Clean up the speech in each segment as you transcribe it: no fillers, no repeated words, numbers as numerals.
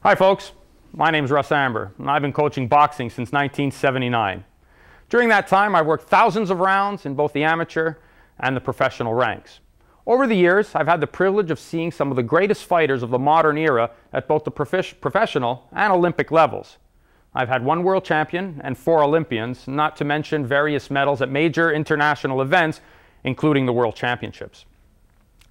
Hi folks, my name is Russ Amber, and I've been coaching boxing since 1979. During that time, I've worked thousands of rounds in both the amateur and the professional ranks. Over the years, I've had the privilege of seeing some of the greatest fighters of the modern era at both the professional and Olympic levels. I've had one world champion and 4 Olympians, not to mention various medals at major international events, including the World Championships.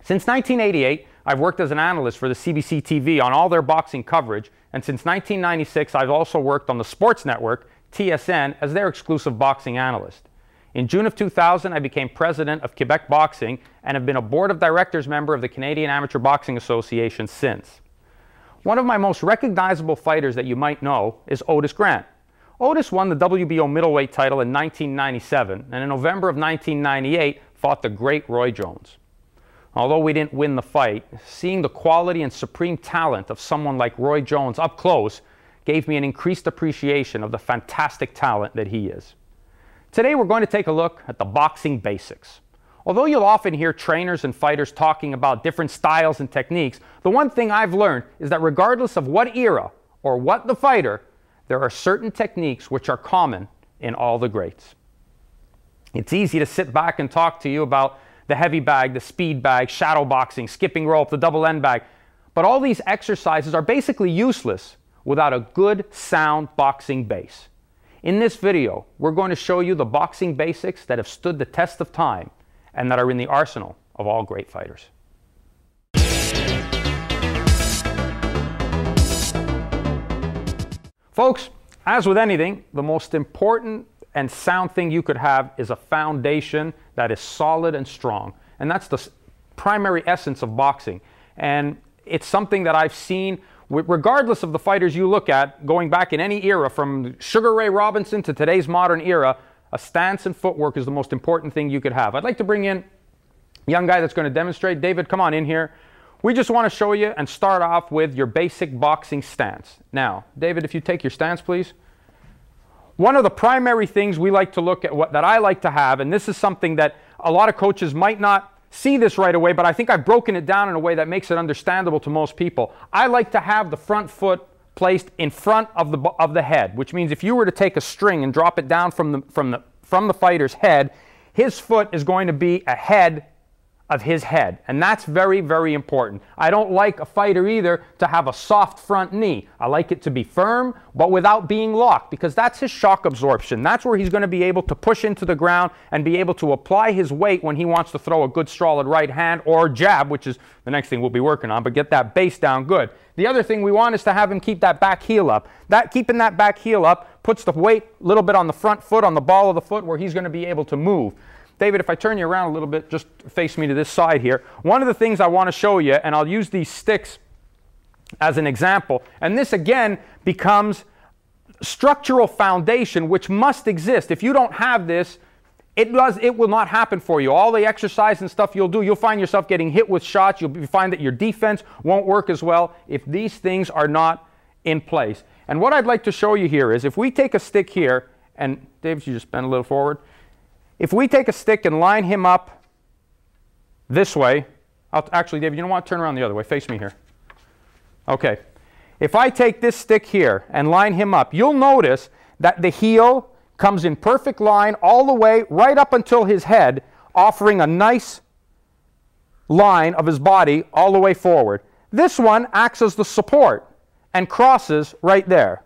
Since 1988, I've worked as an analyst for the CBC TV on all their boxing coverage, and since 1996, I've also worked on the sports network, TSN, as their exclusive boxing analyst. In June of 2000, I became president of Quebec Boxing and have been a board of directors member of the Canadian Amateur Boxing Association since. One of my most recognizable fighters that you might know is Otis Grant. Otis won the WBO middleweight title in 1997, and in November of 1998 fought the great Roy Jones. Although we didn't win the fight, seeing the quality and supreme talent of someone like Roy Jones up close gave me an increased appreciation of the fantastic talent that he is. Today we're going to take a look at the boxing basics. Although you'll often hear trainers and fighters talking about different styles and techniques, the one thing I've learned is that regardless of what era or what the fighter, there are certain techniques which are common in all the greats. It's easy to sit back and talk to you about the heavy bag, the speed bag, shadow boxing, skipping rope, the double end bag. But all these exercises are basically useless without a good, sound boxing base. In this video, we're going to show you the boxing basics that have stood the test of time and that are in the arsenal of all great fighters. Folks, as with anything, the most important and sound thing you could have is a foundation that is solid and strong. And that's the primary essence of boxing. And it's something that I've seen, regardless of the fighters you look at, going back in any era, from Sugar Ray Robinson to today's modern era, a stance and footwork is the most important thing you could have. I'd like to bring in a young guy that's going to demonstrate. David, come on in here. We just want to show you and start off with your basic boxing stance. Now, David, if you take your stance, please. One of the primary things we like to look at, that I like to have, and this is something that a lot of coaches might not see this right away, but I think I've broken it down in a way that makes it understandable to most people. I like to have the front foot placed in front of the head, which means if you were to take a string and drop it down from the fighter's head, his foot is going to be ahead of his head, and that's very, very important. I don't like a fighter either to have a soft front knee. I like it to be firm, but without being locked, because that's his shock absorption. That's where he's going to be able to push into the ground and be able to apply his weight when he wants to throw a good solid right hand or jab, which is the next thing we'll be working on, but get that base down good. The other thing we want is to have him keep that back heel up. Keeping that back heel up puts the weight a little bit on the front foot, on the ball of the foot, where he's going to be able to move. David, if I turn you around a little bit, just face me to this side here. One of the things I want to show you, and I'll use these sticks as an example, and this again becomes structural foundation which must exist. If you don't have this, it will not happen for you. All the exercise and stuff you'll do, you'll find yourself getting hit with shots. You'll find that your defense won't work as well if these things are not in place. And what I'd like to show you here is if we take a stick here, and David, you just bend a little forward. If we take a stick and line him up this way, actually, David, you don't want to turn around the other way. Face me here. Okay. If I take this stick here and line him up, you'll notice that the heel comes in perfect line all the way right up until his head, offering a nice line of his body all the way forward. This one acts as the support and crosses right there.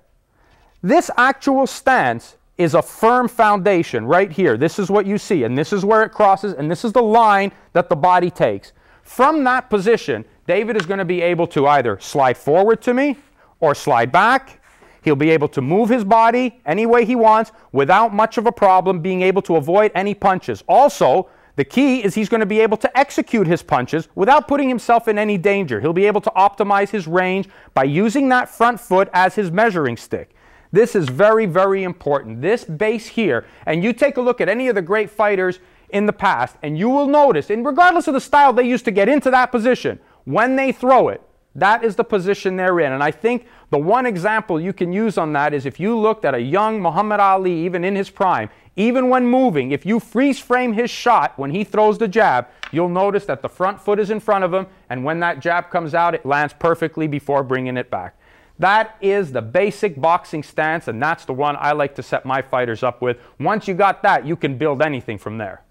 This actual stance is a firm foundation right here. This is what you see, and this is where it crosses, and this is the line that the body takes. From that position, David is going to be able to either slide forward to me or slide back. He'll be able to move his body any way he wants without much of a problem, being able to avoid any punches. Also, the key is he's going to be able to execute his punches without putting himself in any danger. He'll be able to optimize his range by using that front foot as his measuring stick. This is very, very important. This base here, and you take a look at any of the great fighters in the past, and you will notice, and regardless of the style they used to get into that position, when they throw it, that is the position they're in. And I think the one example you can use on that is if you looked at a young Muhammad Ali, even in his prime, even when moving, if you freeze frame his shot when he throws the jab, you'll notice that the front foot is in front of him, and when that jab comes out, it lands perfectly before bringing it back. That is the basic boxing stance, and that's the one I like to set my fighters up with. Once you got that, you can build anything from there.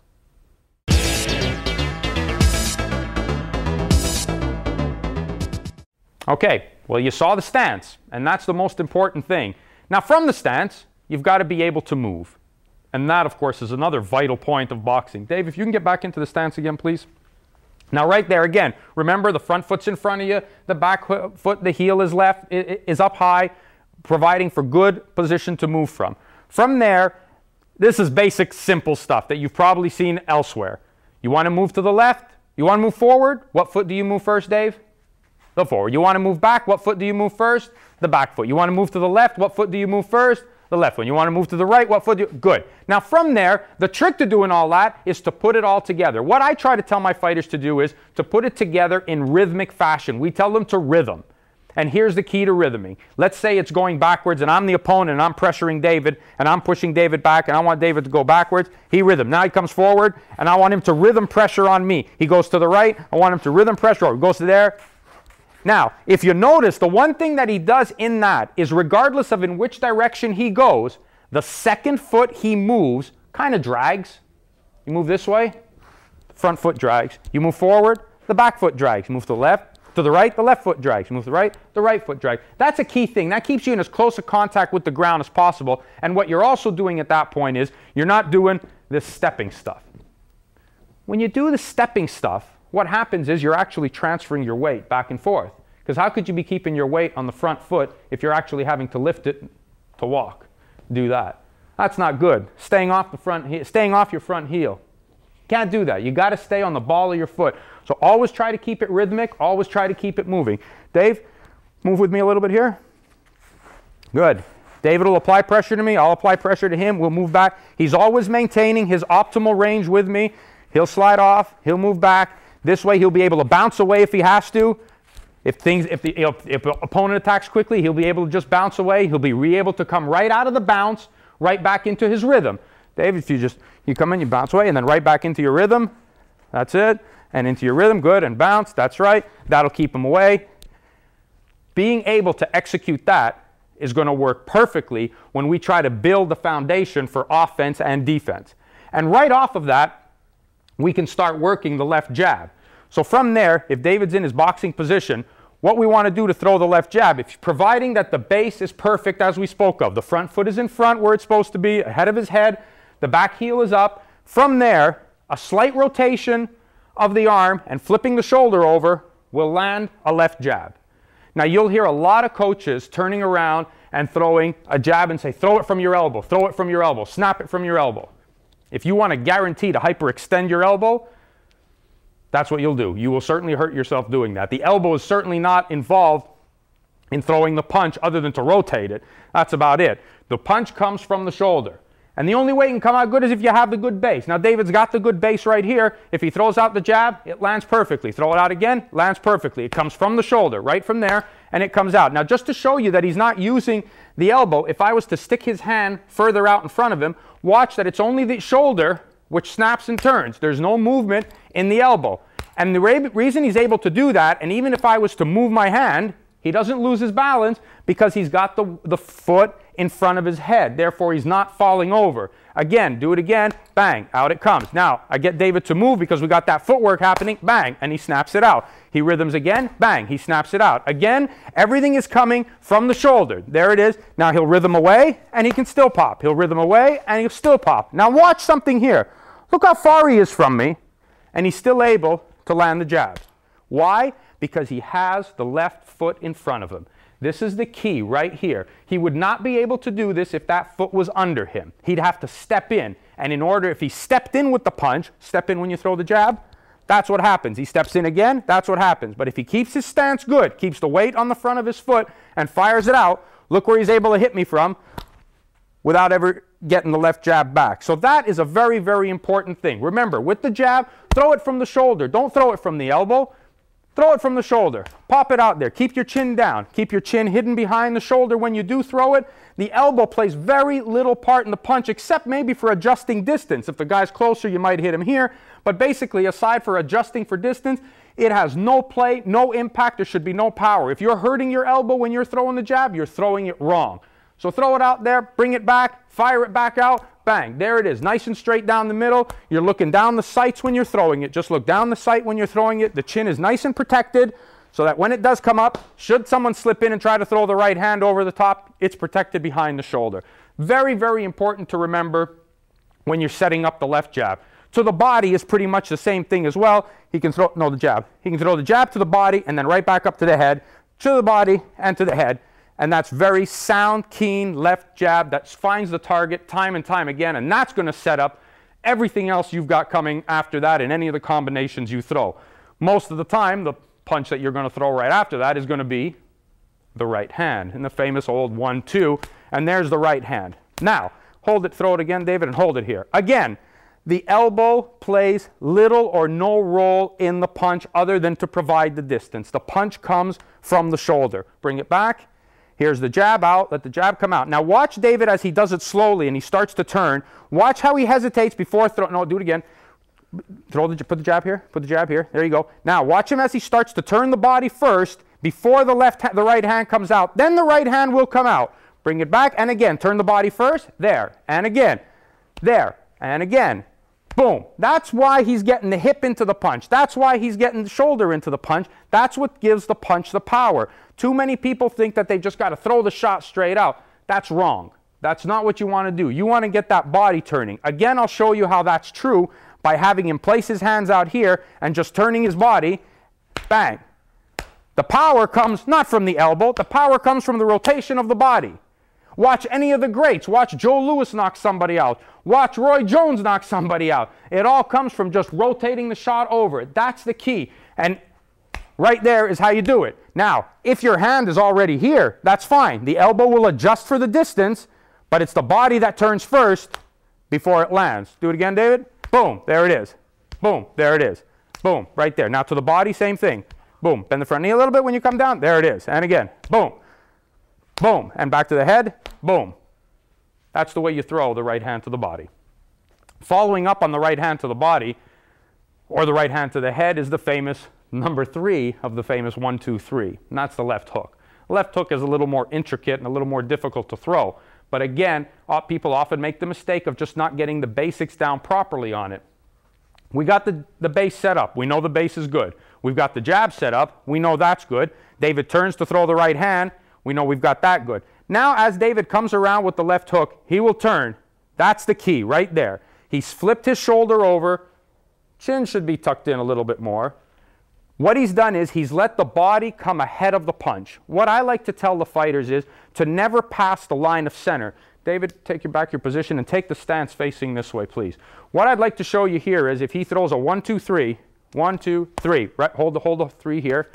Okay, well, you saw the stance, and that's the most important thing. Now, from the stance, you've got to be able to move. And that, of course, is another vital point of boxing. Dave, if you can get back into the stance again, please. Now, right there, again, remember the front foot's in front of you, the back foot, the heel is left, is up high, providing for good position to move from. From there, this is basic, simple stuff that you've probably seen elsewhere. You want to move to the left? You want to move forward? What foot do you move first, Dave? The forward. You want to move back? What foot do you move first? The back foot. You want to move to the left? What foot do you move first? The left one. You want to move to the right? What foot do you... Good. Now from there, the trick to doing all that is to put it all together. What I try to tell my fighters to do is to put it together in rhythmic fashion. We tell them to rhythm. And here's the key to rhythming. Let's say it's going backwards and I'm the opponent and I'm pressuring David and I'm pushing David back and I want David to go backwards. He rhythm. Now he comes forward and I want him to rhythm pressure on me. He goes to the right. I want him to rhythm pressure over. He goes to there. Now, if you notice, the one thing that he does in that is regardless of in which direction he goes, the second foot he moves kind of drags. You move this way, the front foot drags. You move forward, the back foot drags. You move to the left, to the right, the left foot drags. You move to the right foot drags. That's a key thing. That keeps you in as close a contact with the ground as possible. And what you're also doing at that point is you're not doing this stepping stuff. When you do the stepping stuff, what happens is you're actually transferring your weight back and forth. Because how could you be keeping your weight on the front foot if you're actually having to lift it to walk? Do that. That's not good. Staying off your front heel. Can't do that. You got to stay on the ball of your foot. So always try to keep it rhythmic. Always try to keep it moving. Dave, move with me a little bit here. Good. David will apply pressure to me. I'll apply pressure to him. We'll move back. He's always maintaining his optimal range with me. He'll slide off. He'll move back. This way he'll be able to bounce away if he has to. If the opponent attacks quickly, he'll be able to just bounce away. He'll be able to come right out of the bounce, right back into his rhythm. Dave, if you come in, you bounce away, and then right back into your rhythm. That's it. And into your rhythm, good, and bounce. That's right. That'll keep him away. Being able to execute that is going to work perfectly when we try to build the foundation for offense and defense. And right off of that, we can start working the left jab. So from there, if David's in his boxing position, what we want to do to throw the left jab, providing that the base is perfect as we spoke of. The front foot is in front where it's supposed to be, ahead of his head. The back heel is up. From there, a slight rotation of the arm and flipping the shoulder over will land a left jab. Now you'll hear a lot of coaches turning around and throwing a jab and say, throw it from your elbow, throw it from your elbow, snap it from your elbow. If you want to guarantee to hyperextend your elbow, that's what you'll do. You will certainly hurt yourself doing that. The elbow is certainly not involved in throwing the punch other than to rotate it. That's about it. The punch comes from the shoulder. And the only way it can come out good is if you have the good base. Now David's got the good base right here. If he throws out the jab, it lands perfectly. Throw it out again, lands perfectly. It comes from the shoulder, right from there, and it comes out. Now just to show you that he's not using the elbow, if I was to stick his hand further out in front of him, watch that it's only the shoulder which snaps and turns. There's no movement in the elbow. And the reason he's able to do that, and even if I was to move my hand, he doesn't lose his balance because he's got the foot in front of his head. Therefore, he's not falling over. Again, do it again, bang, out it comes. Now, I get David to move because we got that footwork happening, bang, and he snaps it out. He rhythms again, bang, he snaps it out. Again, everything is coming from the shoulder. There it is. Now he'll rhythm away, and he can still pop. He'll rhythm away, and he'll still pop. Now watch something here. Look how far he is from me, and he's still able to land the jab. Why? Because he has the left foot in front of him. This is the key right here. He would not be able to do this if that foot was under him. He'd have to step in. And in order, if he stepped in with the punch, step in when you throw the jab, that's what happens. He steps in again, that's what happens. But if he keeps his stance good, keeps the weight on the front of his foot, and fires it out, look where he's able to hit me from without ever getting the left jab back. So that is a very, very important thing. Remember, with the jab, throw it from the shoulder. Don't throw it from the elbow. Throw it from the shoulder. Pop it out there. Keep your chin down. Keep your chin hidden behind the shoulder when you do throw it. The elbow plays very little part in the punch, except maybe for adjusting distance. If the guy's closer, you might hit him here. But basically, aside for adjusting for distance, It has no play, no impact. There should be no power. If you're hurting your elbow when you're throwing the jab, you're throwing it wrong. So throw it out there, bring it back, fire it back out, bang, there it is. Nice and straight down the middle. You're looking down the sights when you're throwing it. Just look down the sight when you're throwing it. The chin is nice and protected so that when it does come up, should someone slip in and try to throw the right hand over the top, it's protected behind the shoulder. Very, very important to remember when you're setting up the left jab. To the body is pretty much the same thing as well. He can throw, no, the jab. He can throw the jab to the body and then right back up to the head, to the body and to the head. And that's very sound, keen left jab that finds the target time and time again. And that's going to set up everything else you've got coming after that in any of the combinations you throw. Most of the time, the punch that you're going to throw right after that is going to be the right hand in the famous old 1-2. And there's the right hand. Now, hold it, throw it again, David, and hold it here. Again, the elbow plays little or no role in the punch other than to provide the distance. The punch comes from the shoulder. Bring it back. Here's the jab out. Let the jab come out. Now watch David as he does it slowly and he starts to turn. Watch how he hesitates before throwing. No, do it again. Put the jab here. Put the jab here. There you go. Now watch him as he starts to turn the body first before the right hand comes out. Then the right hand will come out. Bring it back and again. Turn the body first. There. And again. There. And again. Boom. That's why he's getting the hip into the punch. That's why he's getting the shoulder into the punch. That's what gives the punch the power. Too many people think that they just got to throw the shot straight out. That's wrong. That's not what you want to do. You want to get that body turning. Again, I'll show you how that's true by having him place his hands out here and just turning his body. Bang. The power comes not from the elbow. The power comes from the rotation of the body. Watch any of the greats. Watch Joe Louis knock somebody out. Watch Roy Jones knock somebody out. It all comes from just rotating the shot over. That's the key. And right there is how you do it. Now, if your hand is already here, that's fine. The elbow will adjust for the distance, but it's the body that turns first before it lands. Do it again, David. Boom. There it is. Boom. There it is. Boom. Right there. Now to the body, same thing. Boom. Bend the front knee a little bit when you come down. There it is. And again. Boom. Boom. And back to the head. Boom. That's the way you throw the right hand to the body. Following up on the right hand to the body, or the right hand to the head, is the famous number 3 of the famous 1-2-3. And that's the left hook. The left hook is a little more intricate and a little more difficult to throw. But again, people often make the mistake of just not getting the basics down properly on it. We got the base set up. We know the base is good. We've got the jab set up. We know that's good. David turns to throw the right hand. We know we've got that good. Now, as David comes around with the left hook, he will turn. That's the key right there. He's flipped his shoulder over. Chin should be tucked in a little bit more. What he's done is he's let the body come ahead of the punch. What I like to tell the fighters is to never pass the line of center. David, take your position and take the stance facing this way, please. What I'd like to show you here is if he throws a 1-2-3, 1-2-3, right? Hold the 3 here.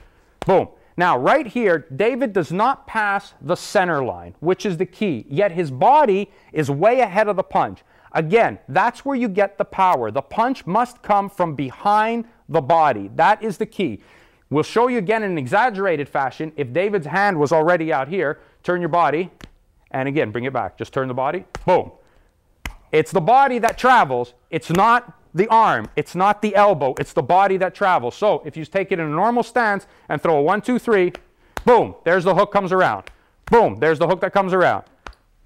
Boom. Now, right here, David does not pass the center line, which is the key, yet his body is way ahead of the punch. Again, that's where you get the power. The punch must come from behind the body. That is the key. We'll show you again in an exaggerated fashion. If David's hand was already out here, turn your body, and again, bring it back. Just turn the body. Boom. It's the body that travels. It's not the arm. It's not the elbow. It's the body that travels. So if you take it in a normal stance and throw a 1-2-3, boom, there's the hook comes around. Boom, there's the hook that comes around.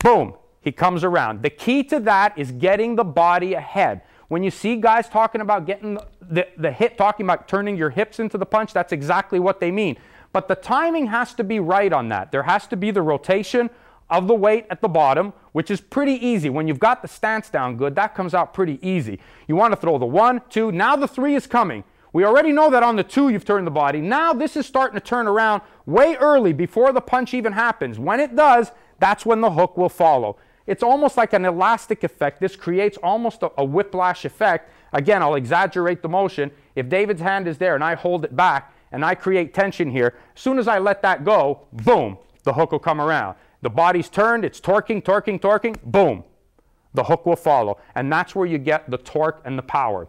Boom, he comes around. The key to that is getting the body ahead. When you see guys talking about getting the hit, talking about turning your hips into the punch, that's exactly what they mean. But the timing has to be right on that. There has to be the rotation of the weight at the bottom, which is pretty easy. When you've got the stance down good, that comes out pretty easy. You want to throw the 1, 2, now the 3 is coming. We already know that on the 2 you've turned the body. Now this is starting to turn around way early before the punch even happens. When it does, that's when the hook will follow. It's almost like an elastic effect. This creates almost a whiplash effect. Again, I'll exaggerate the motion. If David's hand is there and I hold it back and I create tension here, as soon as I let that go, boom, the hook will come around. The body's turned, it's torquing, torquing, torquing, boom, the hook will follow. And that's where you get the torque and the power.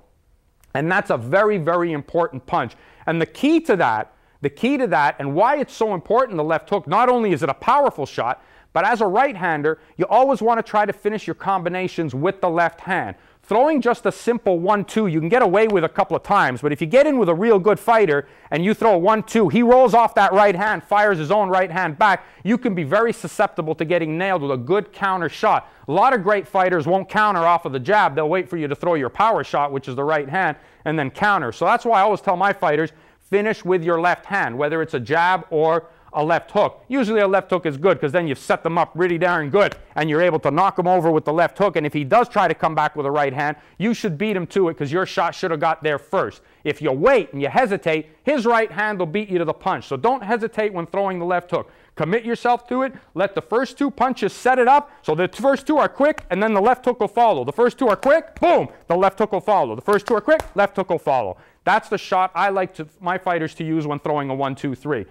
And that's a very, very important punch. And the key to that, and why it's so important, the left hook, not only is it a powerful shot, but as a right-hander, you always want to try to finish your combinations with the left hand. throwing just a simple 1-2, you can get away with a couple of times, but if you get in with a real good fighter and you throw a 1-2, he rolls off that right hand, fires his own right hand back, you can be very susceptible to getting nailed with a good counter shot. A lot of great fighters won't counter off of the jab. They'll wait for you to throw your power shot, which is the right hand, and then counter. So that's why I always tell my fighters, finish with your left hand, whether it's a jab or a left hook. Usually a left hook is good because then you've set them up really darn good and you're able to knock him over with the left hook. And if he does try to come back with a right hand, you should beat him to it because your shot should have got there first. If you wait and you hesitate, his right hand will beat you to the punch. So don't hesitate when throwing the left hook. Commit yourself to it. Let the first 2 punches set it up. So the first 2 are quick and then the left hook will follow. The first 2 are quick, boom, the left hook will follow. The first 2 are quick, left hook will follow. That's the shot I like my fighters to use when throwing a 1-2-3.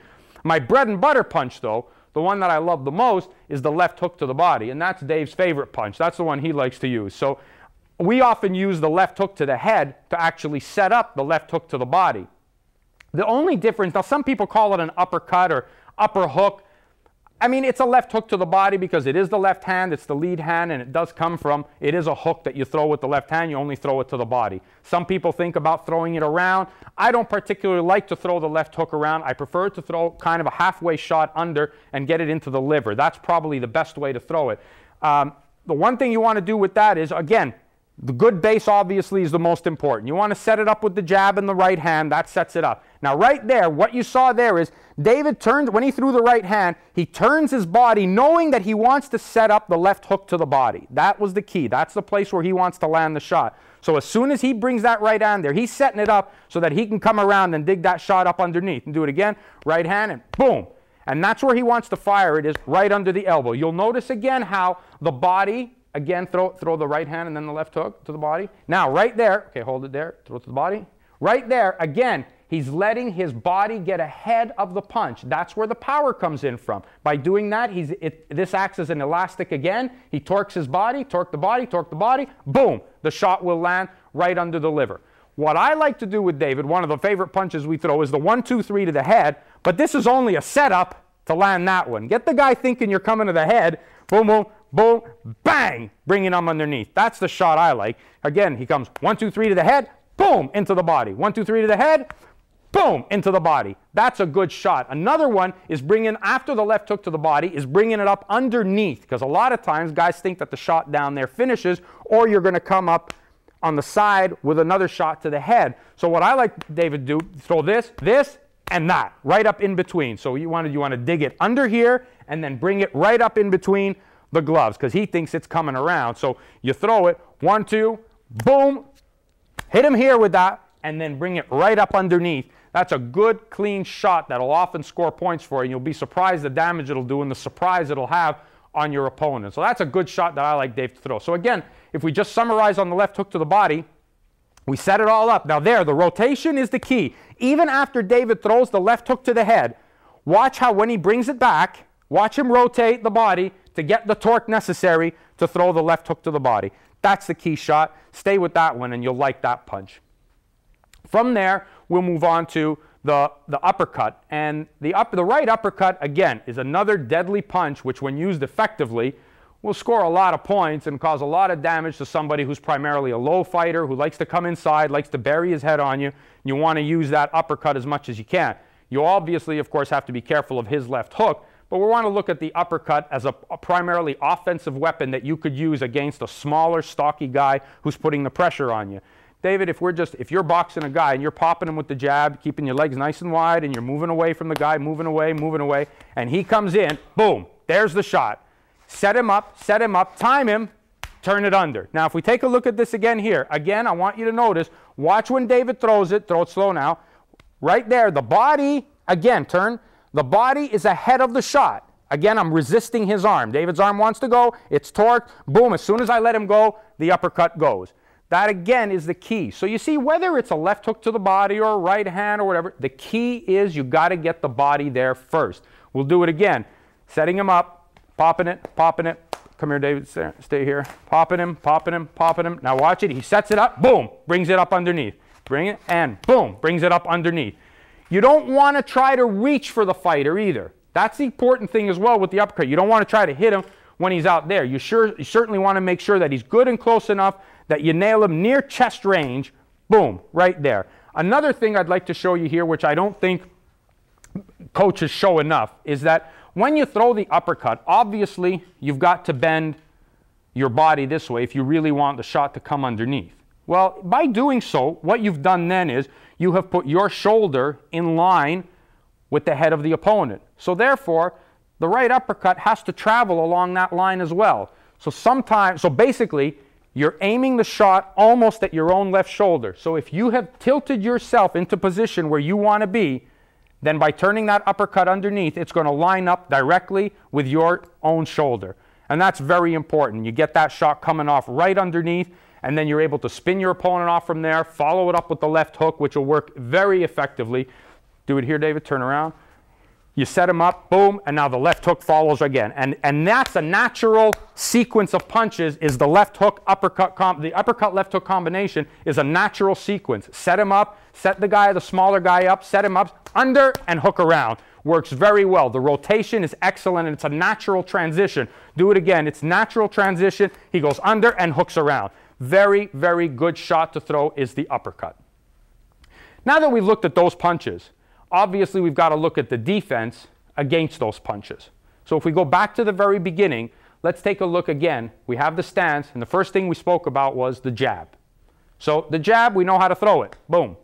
My bread and butter punch, though, the one that I love the most, is the left hook to the body, and that's Dave's favorite punch. That's the one he likes to use. So we often use the left hook to the head to actually set up the left hook to the body. The only difference, now some people call it an uppercut or upper hook. I mean, it's a left hook to the body because it is the left hand, it's the lead hand, and it does come from, it is a hook that you throw with the left hand, you only throw it to the body. Some people think about throwing it around. I don't particularly like to throw the left hook around. I prefer to throw kind of a halfway shot under and get it into the liver. That's probably the best way to throw it. The one thing you want to do with that is, again, the good base obviously is the most important. You want to set it up with the jab in the right hand. That sets it up. Now right there, what you saw there is David turned, when he threw the right hand, he turns his body knowing that he wants to set up the left hook to the body. That was the key. That's the place where he wants to land the shot. So as soon as he brings that right hand there, he's setting it up so that he can come around and dig that shot up underneath. And do it again, right hand and boom. And that's where he wants to fire it, is right under the elbow. You'll notice again how the body, again, throw the right hand and then the left hook to the body. Now, right there, okay, hold it there, throw it to the body. Right there, again, he's letting his body get ahead of the punch. That's where the power comes in from. By doing that, this acts as an elastic again. He torques his body, torque the body, boom, the shot will land right under the liver. What I like to do with David, one of the favorite punches we throw, is the 1-2-3 to the head, but this is only a setup to land that one. Get the guy thinking you're coming to the head, boom, boom, boom, bang, bringing him underneath. That's the shot I like. Again, he comes 1-2-3 to the head, boom, into the body. 1-2-3 to the head, boom, into the body. That's a good shot. Another one is bringing, after the left hook to the body, is bringing it up underneath, because a lot of times guys think that the shot down there finishes, or you're going to come up on the side with another shot to the head. So what I like David to do, throw this, and that, right up in between. So you want to dig it under here, and then bring it right up in between the gloves, because he thinks it's coming around. So you throw it, 1-2, boom, hit him here with that, and then bring it right up underneath. That's a good, clean shot that'll often score points for you, and you'll be surprised the damage it'll do and the surprise it'll have on your opponent. So that's a good shot that I like Dave to throw. So again, if we just summarize on the left hook to the body, we set it all up. Now there, the rotation is the key. Even after David throws the left hook to the head, watch how when he brings it back, watch him rotate the body to get the torque necessary to throw the left hook to the body. That's the key shot. Stay with that one and you'll like that punch. From there, we'll move on to the uppercut. And the right uppercut, again, is another deadly punch which, when used effectively, will score a lot of points and cause a lot of damage to somebody who's primarily a low fighter, who likes to come inside, likes to bury his head on you. You want to use that uppercut as much as you can. You obviously, of course, have to be careful of his left hook, but we want to look at the uppercut as a primarily offensive weapon that you could use against a smaller, stocky guy who's putting the pressure on you. David, if you're boxing a guy and you're popping him with the jab, keeping your legs nice and wide, and you're moving away from the guy, moving away, and he comes in, boom, there's the shot. Set him up, time him, turn it under. Now, if we take a look at this again here, again, I want you to notice, watch when David throws it, throw it slow now. Right there, the body, again, turn, the body is ahead of the shot. Again, I'm resisting his arm. David's arm wants to go, it's torqued, boom, as soon as I let him go, the uppercut goes. That, again, is the key. So you see, whether it's a left hook to the body or a right hand or whatever, the key is you got to get the body there first. We'll do it again. Setting him up, popping it. Come here, David, stay here. Popping him. Now watch it. He sets it up, boom, brings it up underneath. Bring it, and boom, brings it up underneath. You don't want to try to reach for the fighter either. That's the important thing as well with the uppercut. You don't want to try to hit him when he's out there. You certainly want to make sure that he's good and close enough that you nail him near chest range, boom, right there. Another thing I'd like to show you here, which I don't think coaches show enough, is that when you throw the uppercut, obviously you've got to bend your body this way if you really want the shot to come underneath. Well, by doing so, what you've done then is you have put your shoulder in line with the head of the opponent. So therefore, the right uppercut has to travel along that line as well. So basically, you're aiming the shot almost at your own left shoulder. So if you have tilted yourself into position where you want to be, then by turning that uppercut underneath, it's going to line up directly with your own shoulder. And that's very important. You get that shot coming off right underneath, and then you're able to spin your opponent off from there, follow it up with the left hook, which will work very effectively. Do it here, David, turn around. You set him up, boom, and now the left hook follows again. And that's a natural sequence of punches, is the left hook, uppercut, the uppercut left hook combination is a natural sequence. Set him up, set the smaller guy up, set him up, under, and hook around. Works very well. The rotation is excellent, and it's a natural transition. Do it again. It's natural transition. He goes under and hooks around. Very, very good shot to throw is the uppercut. Now that we've looked at those punches, obviously we've got to look at the defense against those punches. So if we go back to the very beginning, let's take a look again. We have the stance, and the first thing we spoke about was the jab. So the jab, we know how to throw it. Boom,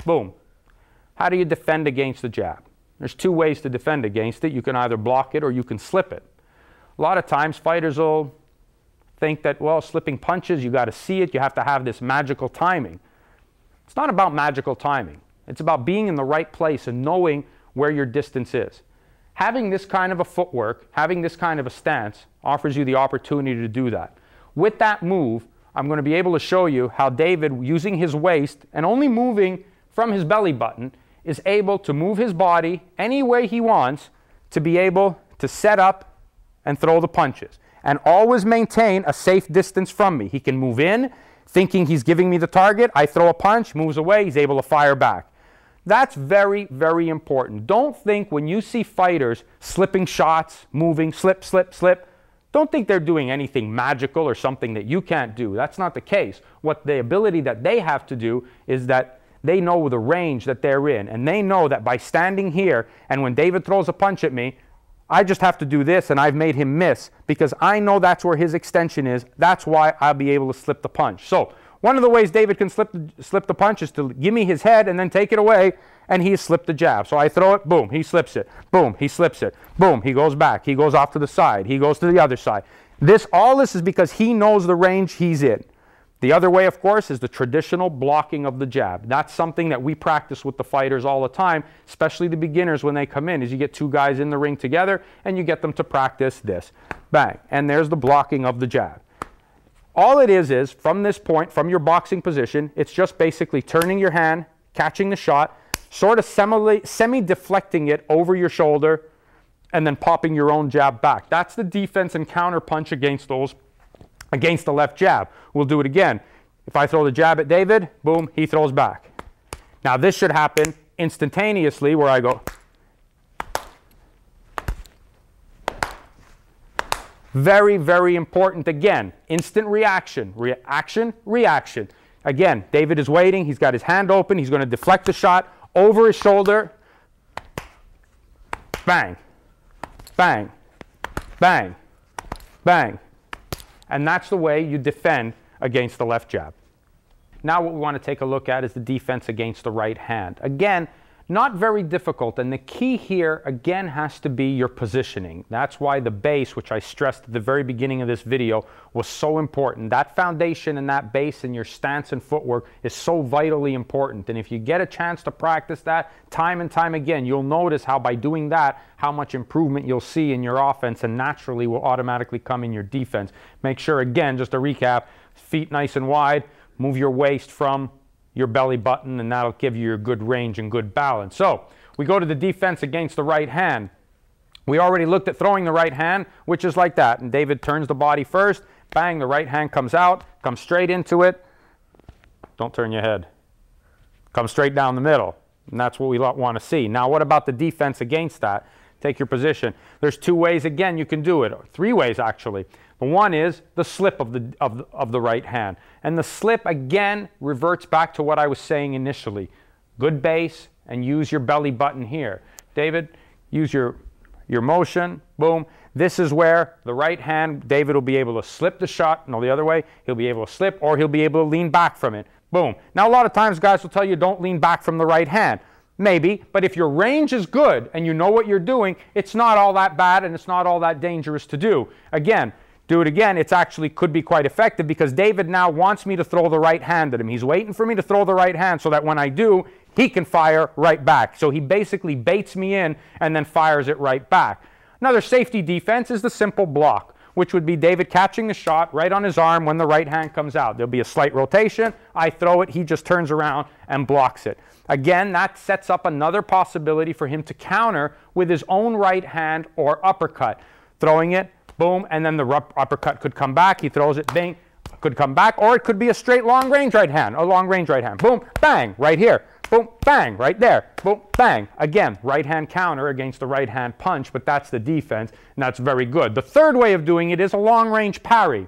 boom. How do you defend against the jab? There's two ways to defend against it. You can either block it or you can slip it. A lot of times fighters will think that, well, slipping punches, you got to see it, you have to have this magical timing. It's not about magical timing. It's about being in the right place and knowing where your distance is. Having this kind of a footwork, having this kind of a stance offers you the opportunity to do that. With that move, I'm going to be able to show you how David, using his waist and only moving from his belly button, is able to move his body any way he wants to be able to set up and throw the punches, and always maintain a safe distance from me. He can move in, thinking he's giving me the target. I throw a punch, moves away, he's able to fire back. That's very, very important. Don't think when you see fighters slipping shots, moving, slip, slip, slip, don't think they're doing anything magical or something that you can't do. That's not the case. What the ability that they have to do is that they know the range that they're in, and they know that by standing here, and when David throws a punch at me, I just have to do this, and I've made him miss because I know that's where his extension is. That's why I'll be able to slip the punch. So one of the ways David can slip the punch is to give me his head and then take it away, and he slipped the jab. So I throw it, boom, he slips it. Boom, he slips it. Boom, he goes back. He goes off to the side. He goes to the other side. All this is because he knows the range he's in. The other way, of course, is the traditional blocking of the jab. That's something that we practice with the fighters all the time, especially the beginners when they come in, is you get two guys in the ring together and you get them to practice this. Bang. And there's the blocking of the jab. All it is from this point, from your boxing position, it's just basically turning your hand, catching the shot, sort of semi-deflecting it over your shoulder, and then popping your own jab back. That's the defense and counter punch against the left jab. We'll do it again. If I throw the jab at David, boom, he throws back. Now this should happen instantaneously where I go. Very, very important. Again, instant reaction. Reaction, reaction. Again, David is waiting. He's got his hand open. He's going to deflect the shot over his shoulder. Bang, bang, bang, bang. And that's the way you defend against the left jab. Now what we want to take a look at is the defense against the right hand. Again, not very difficult, and the key here again has to be your positioning. That's why the base, which I stressed at the very beginning of this video, was so important. That foundation and that base and your stance and footwork is so vitally important. And if you get a chance to practice that time and time again, you'll notice how by doing that, how much improvement you'll see in your offense and naturally will automatically come in your defense. Make sure, again, just to recap, feet nice and wide, move your waist from your belly button, and that'll give you your good range and good balance. So we go to the defense against the right hand. We already looked at throwing the right hand, which is like that. And David turns the body first. Bang, the right hand comes out, comes straight into it. Don't turn your head. Come straight down the middle. And that's what we want to see. Now, what about the defense against that? Take your position. There's two ways, again, you can do it. Or three ways, actually. One is the slip of the right hand. And the slip, again, reverts back to what I was saying initially. Good base, and use your belly button here. David, use your motion, boom. This is where the right hand, David will be able to slip the shot, no, the other way. He'll be able to slip, or he'll be able to lean back from it. Boom. Now, a lot of times guys will tell you don't lean back from the right hand. Maybe, but if your range is good and you know what you're doing, it's not all that bad and it's not all that dangerous to do. Again, do it again. It's actually could be quite effective because David now wants me to throw the right hand at him. He's waiting for me to throw the right hand so that when I do, he can fire right back. So he basically baits me in and then fires it right back. Another safety defense is the simple block, which would be David catching the shot right on his arm when the right hand comes out. There'll be a slight rotation. I throw it. He just turns around and blocks it. Again, that sets up another possibility for him to counter with his own right hand or uppercut. Throwing it, boom, and then the uppercut could come back. He throws it, bang, could come back, or it could be a straight long-range right hand, a long-range right hand. Boom, bang, right here. Boom, bang, right there. Boom, bang. Again, right hand counter against the right hand punch, but that's the defense, and that's very good. The third way of doing it is a long-range parry.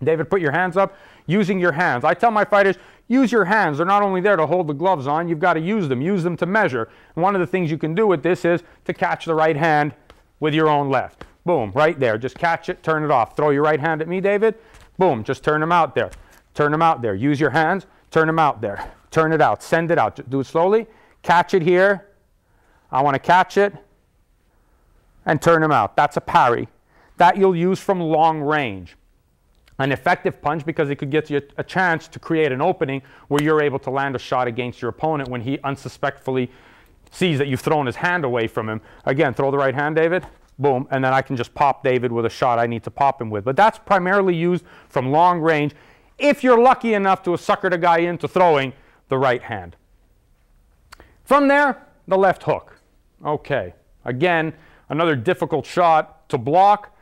David, put your hands up, using your hands. I tell my fighters, use your hands. They're not only there to hold the gloves on, you've got to use them to measure. And one of the things you can do with this is to catch the right hand with your own left. Boom, right there. Just catch it, turn it off. Throw your right hand at me, David. Boom, just turn them out there. Turn them out there. Use your hands, turn them out there. Turn it out, send it out. Just do it slowly. Catch it here. I want to catch it and turn them out. That's a parry. That you'll use from long range. An effective punch because it could get you a chance to create an opening where you're able to land a shot against your opponent when he unsuspectfully sees that you've thrown his hand away from him. Again, throw the right hand, David. Boom, and then I can just pop David with a shot I need to pop him with. But that's primarily used from long range if you're lucky enough to have suckered a guy into throwing the right hand. From there, the left hook. Okay, again, another difficult shot to block,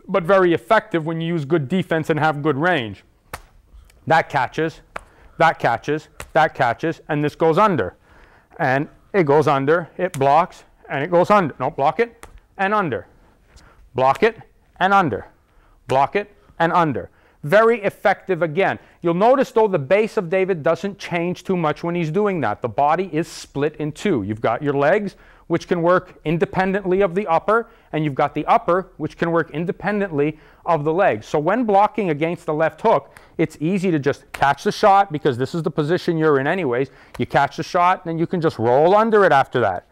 but very effective when you use good defense and have good range. That catches, that catches, that catches, and this goes under. And it goes under, it blocks, and it goes under. No, block it, and under. Block it, and under. Block it, and under. Very effective again. You'll notice though the base of David doesn't change too much when he's doing that. The body is split in two. You've got your legs, which can work independently of the upper, and you've got the upper, which can work independently of the legs. So when blocking against the left hook, it's easy to just catch the shot because this is the position you're in anyways. You catch the shot, and then you can just roll under it after that.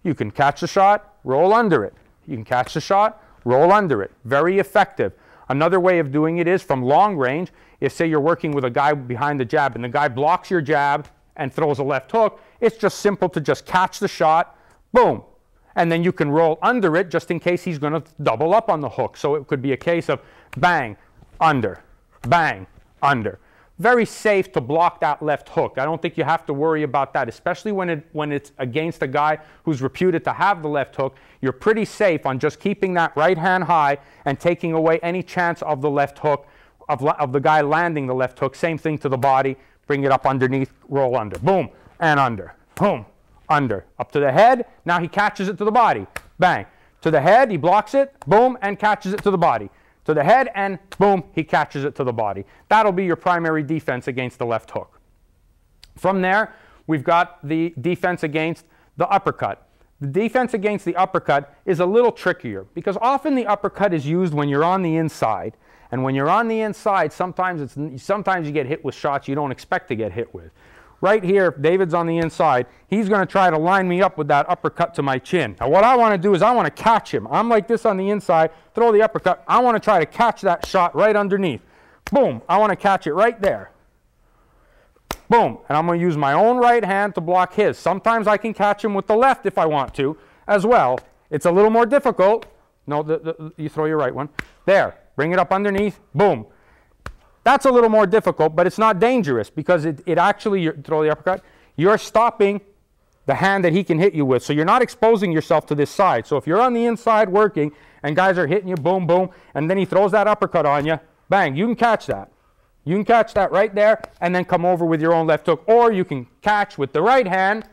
You can catch the shot, roll under it. You can catch the shot, roll under it. Very effective. Another way of doing it is from long range. If, say, you're working with a guy behind the jab and the guy blocks your jab and throws a left hook, it's just simple to just catch the shot, boom. And then you can roll under it just in case he's going to double up on the hook. So it could be a case of bang, under, bang, under. Very safe to block that left hook. I don't think you have to worry about that, especially when it's against a guy who's reputed to have the left hook. You're pretty safe on just keeping that right hand high and taking away any chance of the left hook, of the guy landing the left hook. Same thing to the body. Bring it up underneath, roll under. Boom, and under. Boom, under. Up to the head. Now he catches it to the body. Bang. To the head, he blocks it. Boom, and catches it to the body. To the head, and boom, he catches it to the body. That'll be your primary defense against the left hook. From there, we've got the defense against the uppercut. The defense against the uppercut is a little trickier because often the uppercut is used when you're on the inside. And when you're on the inside, sometimes you get hit with shots you don't expect to get hit with. Right here, David's on the inside. He's going to try to line me up with that uppercut to my chin. Now what I want to do is I want to catch him. I'm like this on the inside, throw the uppercut. I want to try to catch that shot right underneath. Boom, I want to catch it right there. Boom, and I'm going to use my own right hand to block his. Sometimes I can catch him with the left if I want to as well. It's a little more difficult. No, you throw your right one. There, bring it up underneath. Boom. That's a little more difficult, but it's not dangerous because it actually, you throw the uppercut, you're stopping the hand that he can hit you with. So you're not exposing yourself to this side. So if you're on the inside working and guys are hitting you, boom, boom, and then he throws that uppercut on you, bang, you can catch that. You can catch that right there and then come over with your own left hook. Or you can catch with the right hand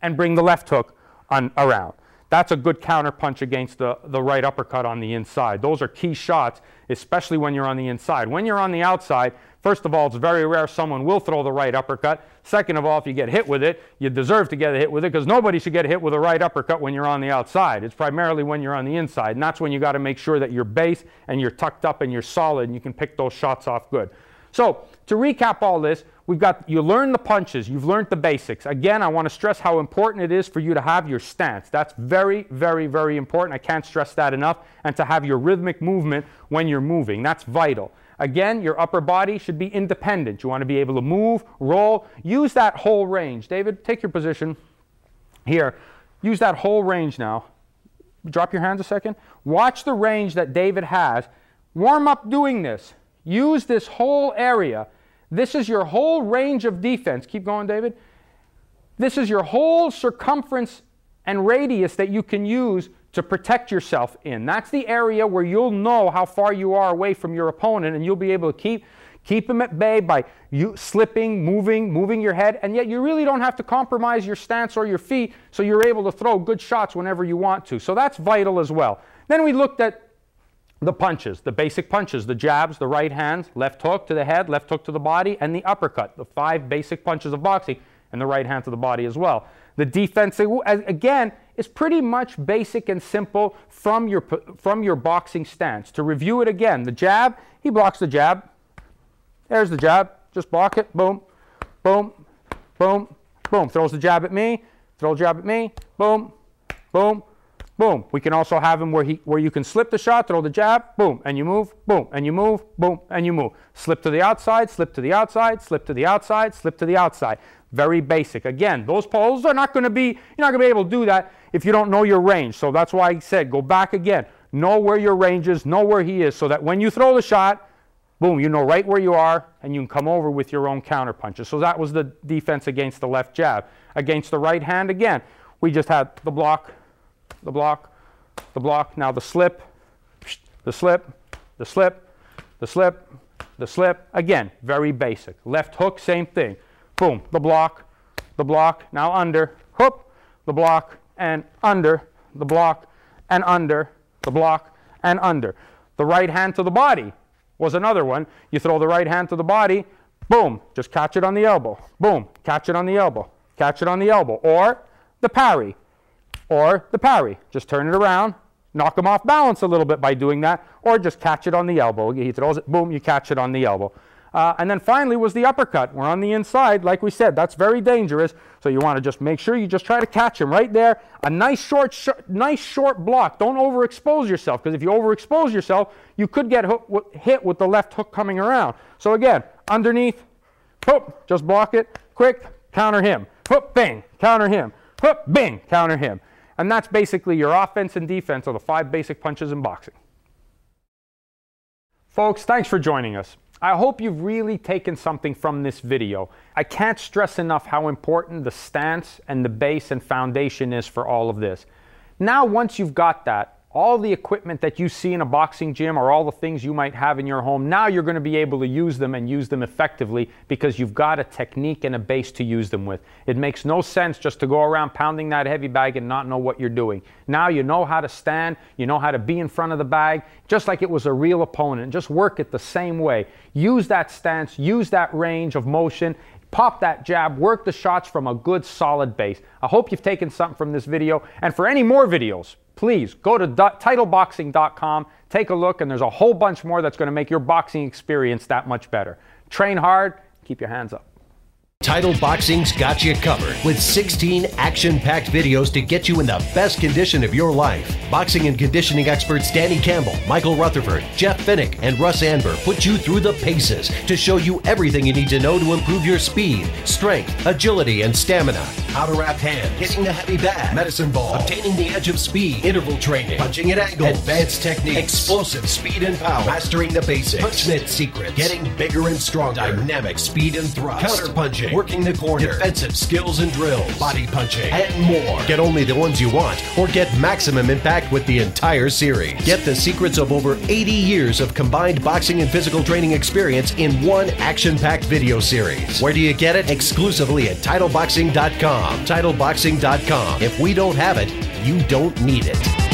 and bring the left hook around. that's a good counter punch against the right uppercut on the inside. Those are key shots, especially when you're on the inside. When you're on the outside, first of all, it's very rare someone will throw the right uppercut. Second of all, if you get hit with it, you deserve to get hit with it, because nobody should get hit with a right uppercut when you're on the outside. It's primarily when you're on the inside, and that's when you got to make sure that you're base and you're tucked up and you're solid and you can pick those shots off good. So to recap all this, you learn the punches, you've learned the basics. Again, I want to stress how important it is for you to have your stance. That's very, very, very important. I can't stress that enough. And to have your rhythmic movement when you're moving. That's vital. Again, your upper body should be independent. You want to be able to move, roll, use that whole range. David, take your position here. Use that whole range now. Drop your hands a second. Watch the range that David has. Warm up doing this. Use this whole area. This is your whole range of defense. Keep going, David. This is your whole circumference and radius that you can use to protect yourself in. That's the area where you'll know how far you are away from your opponent, and you'll be able to keep him at bay by you slipping, moving your head, and yet you really don't have to compromise your stance or your feet, so you're able to throw good shots whenever you want to. So that's vital as well. Then we looked at the punches, the basic punches, the jabs, the right hand, left hook to the head, left hook to the body, and the uppercut, the 5 basic punches of boxing, and the right hand to the body as well. The defense, again, is pretty much basic and simple from your boxing stance. To review it again, the jab, he blocks the jab. There's the jab. Just block it. Boom, boom, boom, boom. Throws the jab at me. Throw the jab at me. Boom, boom, boom. We can also have him where you can slip the shot, throw the jab, boom, and you move, boom, and you move, boom, and you move. Slip to the outside, slip to the outside, slip to the outside, slip to the outside. Very basic. Again, those pulls are not going to be, you're not going to be able to do that if you don't know your range. So that's why I said go back again. Know where your range is, know where he is, so that when you throw the shot, boom, you know right where you are, and you can come over with your own counter punches. So that was the defense against the left jab. Against the right hand, again, we just had the block, the block, the block. Now the slip, the slip, the slip, the slip, the slip. Again, very basic. Left hook, same thing. Boom, the block, now under, hoop, the block, and under, the block, and under, the block, and under. The right hand to the body was another one. You throw the right hand to the body, boom, just catch it on the elbow. Boom, catch it on the elbow, catch it on the elbow. Or the parry, Just turn it around, knock him off balance a little bit by doing that, or just catch it on the elbow. He throws it, boom, you catch it on the elbow. And then finally was the uppercut. We're on the inside, like we said, that's very dangerous. So you want to just make sure you just try to catch him right there. A nice short block. Don't overexpose yourself, because if you overexpose yourself, you could get hit with the left hook coming around. So again, underneath, hoop, just block it, quick, counter him, hoop, bang, counter him, hoop, bang, counter him. And that's basically your offense and defense of the 5 basic punches in boxing. Folks, thanks for joining us. I hope you've really taken something from this video. I can't stress enough how important the stance and the base and foundation is for all of this. Now, once you've got that, all the equipment that you see in a boxing gym or all the things you might have in your home, now you're going to be able to use them and use them effectively because you've got a technique and a base to use them with. It makes no sense just to go around pounding that heavy bag and not know what you're doing. Now you know how to stand, you know how to be in front of the bag, just like it was a real opponent. Just work it the same way. Use that stance, use that range of motion, pop that jab, work the shots from a good solid base. I hope you've taken something from this video, and for any more videos, please go to TitleBoxing.com, take a look, and there's a whole bunch more that's going to make your boxing experience that much better. Train hard, keep your hands up. Title Boxing's got you covered with 16 action-packed videos to get you in the best condition of your life. Boxing and conditioning experts Danny Campbell, Michael Rutherford, Jeff Finnick, and Russ Anber put you through the paces to show you everything you need to know to improve your speed, strength, agility, and stamina. How to wrap hands, hitting the heavy bag, medicine ball, obtaining the edge of speed, interval training, punching at angles, advanced techniques, explosive speed and power, mastering the basics, punchnet secrets, getting bigger and stronger, dynamic speed and thrust, counter punching, working the corner, defensive skills and drills, body punching, and more. Get only the ones you want, or get maximum impact with the entire series. Get the secrets of over 80 years hours of combined boxing and physical training experience in one action-packed video series. Where do you get it? Exclusively at TitleBoxing.com. TitleBoxing.com. If we don't have it, you don't need it.